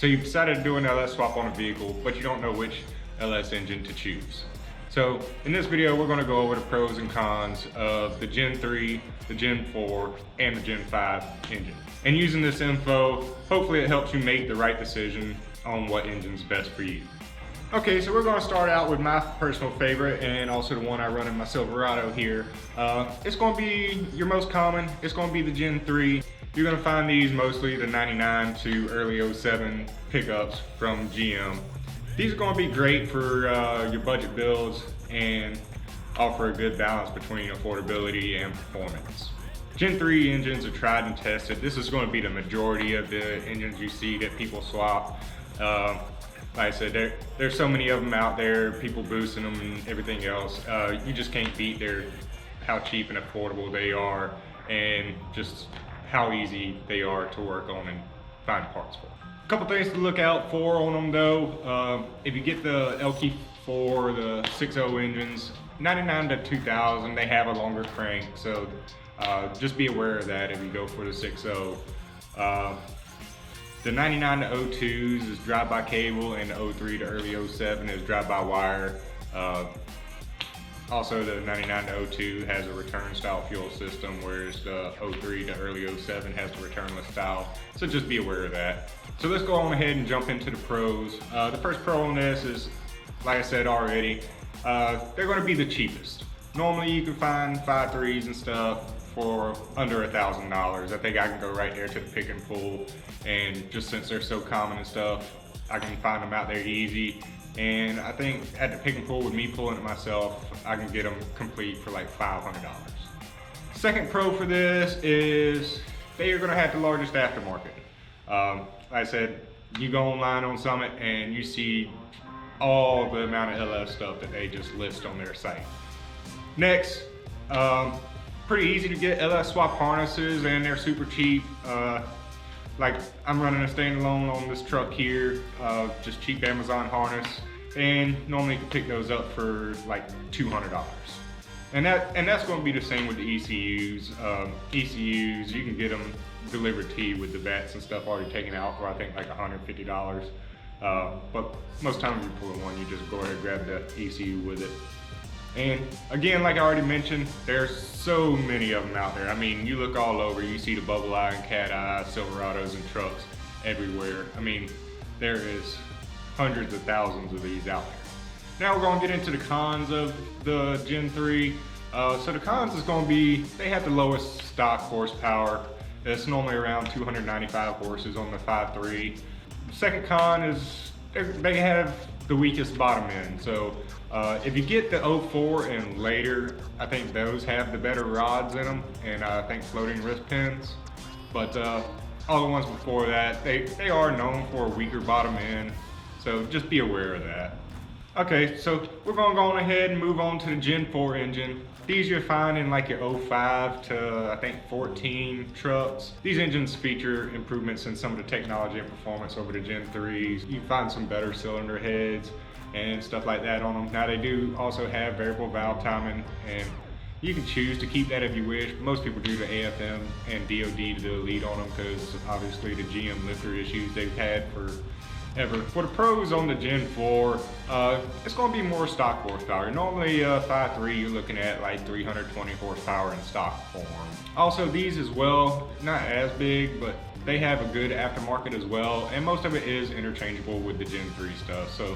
you've decided to do an LS swap on a vehicle, but you don't know which LS engine to choose. So in this video, we're going to go over the pros and cons of the Gen 3, the Gen 4, and the Gen 5 engine. And using this info, hopefully it helps you make the right decision on what engine's best for you. Okay, so we're going to start out with my personal favorite and also the one I run in my Silverado here. It's going to be your most common. It's going to be the Gen 3. You're going to find these mostly the 99 to early 07 pickups from GM. These are going to be great for your budget builds and offer a good balance between affordability and performance. Gen 3 engines are tried and tested. This is going to be the majority of the engines you see that people swap. Like I said, there's so many of them out there, people boosting them and everything else. You just can't beat how cheap and affordable they are and just how easy they are to work on and find parts for. A couple things to look out for on them though. If you get the Elky 4, the 6.0 engines, 99 to 2000, they have a longer crank, so just be aware of that if you go for the 6.0. The 99 to 02s is drive-by cable, and the 03 to early 07 is drive-by-wire. Also, the 99 to 02 has a return-style fuel system, whereas the 03 to early 07 has the returnless style. So just be aware of that. So let's go on ahead and jump into the pros. The first pro on this is, like I said already, they're going to be the cheapest. Normally, you can find 5.3s and stuff for under $1,000. I think I can go right there to the pick and pull, and just since they're so common and stuff, I can find them out there easy. And I think at the pick and pull with me pulling it myself, I can get them complete for like $500. Second pro for this is they are gonna have the largest aftermarket. Like I said, you go online on Summit and you see all the amount of LS stuff that they just list on their site. Next, pretty easy to get LS swap harnesses, and they're super cheap. Like I'm running a standalone on this truck here, just cheap Amazon harness, and normally you can pick those up for like $200. And that's going to be the same with the ECUs. ECUs, you can get them delivered to you with the bats and stuff already taken out for I think like $150. But most times you pull one, you just go ahead and grab the ECU with it. And again, like I already mentioned, there's so many of them out there. I mean, you look all over, you see the Bubble Eye and Cat Eye, Silverados and trucks everywhere. I mean, there is hundreds of thousands of these out there. Now we're going to get into the cons of the Gen 3. So the cons is going to be, they have the lowest stock horsepower. It's normally around 295 horses on the 5.3. The second con is they have the weakest bottom end. So if you get the 04 and later, I think those have the better rods in them, and I think floating wrist pins. But all the ones before that, they are known for a weaker bottom end, so just be aware of that. Okay, so we're gonna go on ahead and move on to the Gen 4 engine. These you'll find in like your 05 to I think 14 trucks. These engines feature improvements in some of the technology and performance over the Gen 3s. You find some better cylinder heads and stuff like that on them. Now they do also have variable valve timing, and you can choose to keep that if you wish. Most people do the AFM and DOD to delete on them because obviously the GM lifter issues they've had forever. For the pros on the Gen 4, it's going to be more stock horsepower. Normally 5.3 you're looking at like 320 horsepower in stock form. Also these as well, not as big, but they have a good aftermarket as well, and most of it is interchangeable with the Gen 3 stuff. So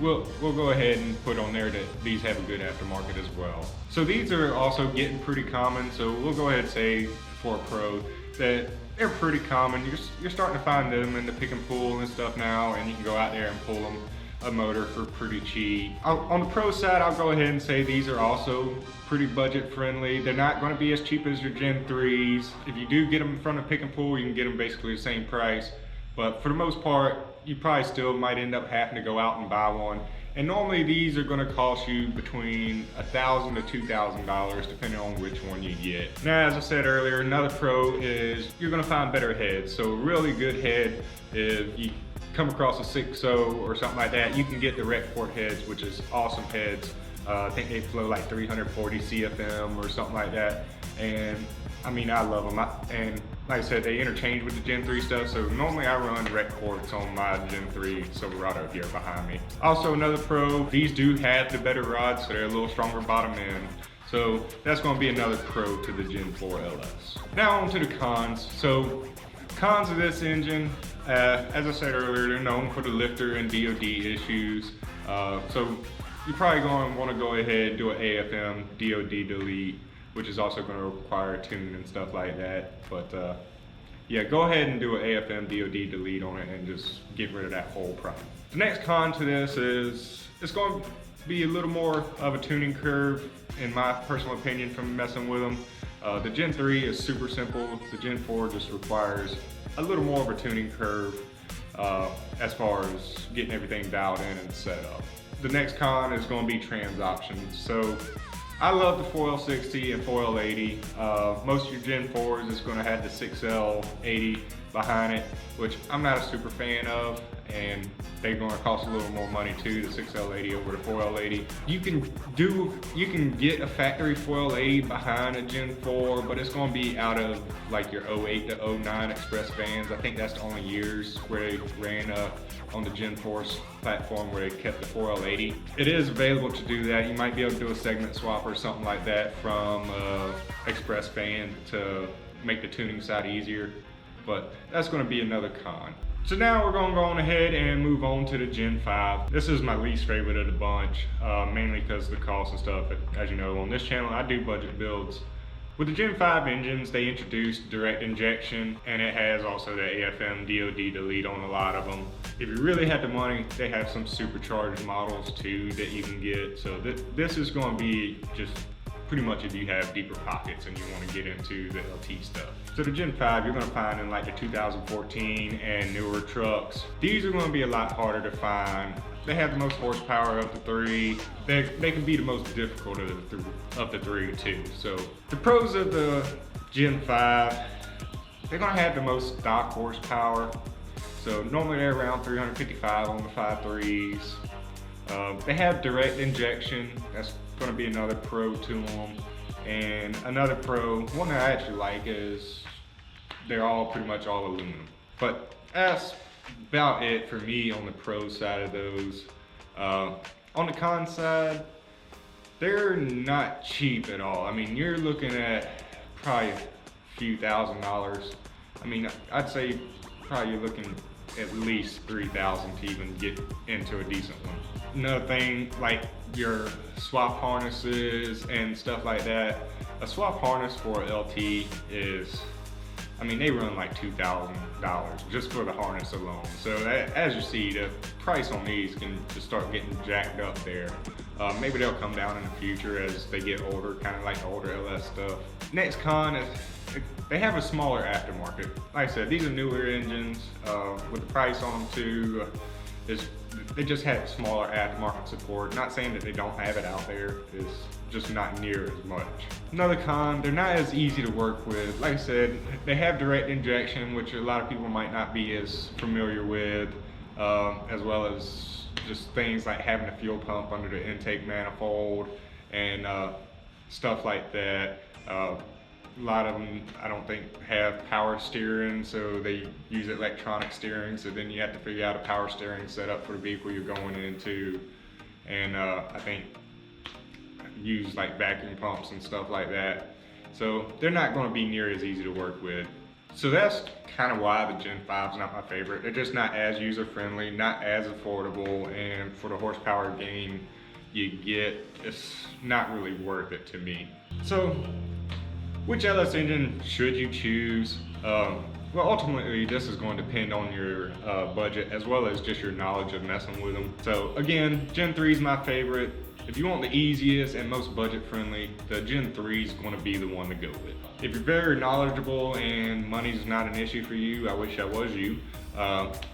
we'll go ahead and put on there that these have a good aftermarket as well. So these are also getting pretty common, so we'll go ahead and say for a pro that they're pretty common. You're starting to find them in the pick and pull and stuff now, and you can go out there and pull them a motor for pretty cheap. On the pro side, I'll go ahead and say these are also pretty budget friendly. They're not going to be as cheap as your Gen 3s. If you do get them from the pick and pull, you can get them basically the same price. But for the most part, you probably still might end up having to go out and buy one. And normally these are going to cost you between $1,000 to $2,000 depending on which one you get. Now, as I said earlier, another pro is you're going to find better heads. So a really good head, if you come across a 6.0 or something like that, you can get the Recport heads, which is awesome heads. I think they flow like 340 CFM or something like that. and I mean, I love them. And like I said, they interchange with the Gen 3 stuff, so normally I run rec quartz on my Gen 3 Silverado here behind me. Also, another pro, these do have the better rods, so they're a little stronger bottom end. So that's going to be another pro to the Gen 4 LS. Now on to the cons. So cons of this engine, as I said earlier, they're known for the lifter and DOD issues. So you're probably going to want to go ahead and do an AFM DOD delete, which is also going to require tuning and stuff like that. But yeah, go ahead and do an AFM DOD delete on it and just get rid of that whole problem. The next con to this is it's going to be a little more of a tuning curve, in my personal opinion, from messing with them. The Gen 3 is super simple. The Gen 4 just requires a little more of a tuning curve as far as getting everything dialed in and set up. The next con is going to be trans options. So I love the 4L60 and 4L80. Most of your Gen 4s is going to have the 6L80 behind it, which I'm not a super fan of, and they're going to cost a little more money too, the 6L80 over the 4L80. You can get a factory 4L80 behind a Gen 4, but it's going to be out of like your 08 to 09 Express vans. I think that's the only years where they ran on the Gen 4 platform where they kept the 4L80. It is available to do that. You might be able to do a segment swap or something like that from Express van to make the tuning side easier, but that's going to be another con. So now we're going to go on ahead and move on to the Gen 5. This is my least favorite of the bunch, mainly because of the cost and stuff. As you know, on this channel I do budget builds. With the Gen 5 engines, they introduced direct injection, and it has also the AFM DOD delete on a lot of them. If you really had the money, they have some supercharged models too that you can get. So this is going to be just pretty much if you have deeper pockets and you want to get into the LT stuff. So the Gen 5 you're going to find in like the 2014 and newer trucks. These are going to be a lot harder to find. They have the most horsepower of the three. They can be the most difficult of the three too. So the pros of the Gen 5, they're going to have the most stock horsepower. So normally they're around 355 on the 5.3s. They have direct injection. That's going to be another pro to them. And another pro, one that I actually like, is they're all pretty much all aluminum. But that's about it for me on the pro side of those. On the con side, they're not cheap at all. I mean, you're looking at probably a few $1,000s. I mean, I'd say probably you're looking at least $3,000 to even get into a decent one. Another thing, like your swap harnesses and stuff like that. A swap harness for a LT is, I mean, they run like $2,000 just for the harness alone. So as you see, the price on these can just start getting jacked up there. Maybe they'll come down in the future as they get older, kind of like the older LS stuff. Next con is they have a smaller aftermarket. Like I said, these are newer engines with the price on them too. They just have smaller aftermarket support. Not saying that they don't have it out there, it's just not near as much. Another con, they're not as easy to work with. Like I said, they have direct injection, which a lot of people might not be as familiar with, as well as just things like having a fuel pump under the intake manifold and stuff like that. A lot of them, I don't think, have power steering, so they use electronic steering, so then you have to figure out a power steering setup for the vehicle you're going into, and I think use like vacuum pumps and stuff like that. So they're not going to be near as easy to work with. So that's kind of why the Gen 5 is not my favorite. They're just not as user-friendly, not as affordable, and for the horsepower gain you get, it's not really worth it to me. So which LS engine should you choose? Well, ultimately, this is going to depend on your budget as well as just your knowledge of messing with them. So again, Gen 3 is my favorite. If you want the easiest and most budget-friendly, the Gen 3 is going to be the one to go with. If you're very knowledgeable and money's not an issue for you, I wish I was you,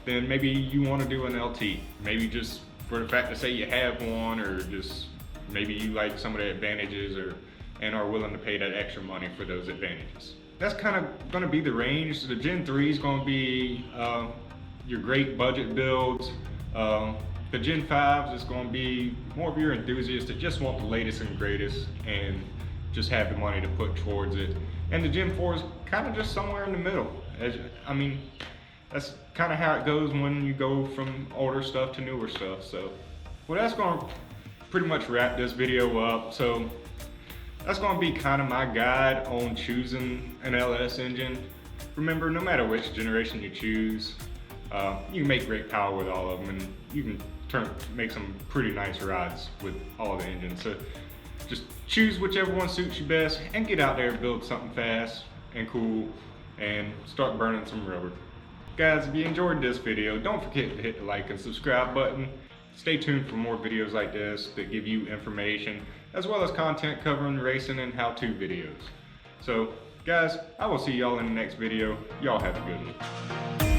then maybe you want to do an LT. Maybe just for the fact to say you have one, or just maybe you like some of the advantages and are willing to pay that extra money for those advantages. That's kind of going to be the range. So the Gen 3 is going to be your great budget builds. The Gen 5s is going to be more of your enthusiasts that just want the latest and greatest and just have the money to put towards it. And the Gen 4 is kind of just somewhere in the middle. I mean, that's kind of how it goes when you go from older stuff to newer stuff. So, well, that's going to pretty much wrap this video up. So, that's going to be kind of my guide on choosing an LS engine. Remember, no matter which generation you choose, you can make great power with all of them, and you can make some pretty nice rides with all the engines. So just choose whichever one suits you best and get out there and build something fast and cool and start burning some rubber. Guys, if you enjoyed this video, don't forget to hit the like and subscribe button. Stay tuned for more videos like this that give you information as well as content covering racing and how-to videos. So guys, I will see y'all in the next video. Y'all have a good one.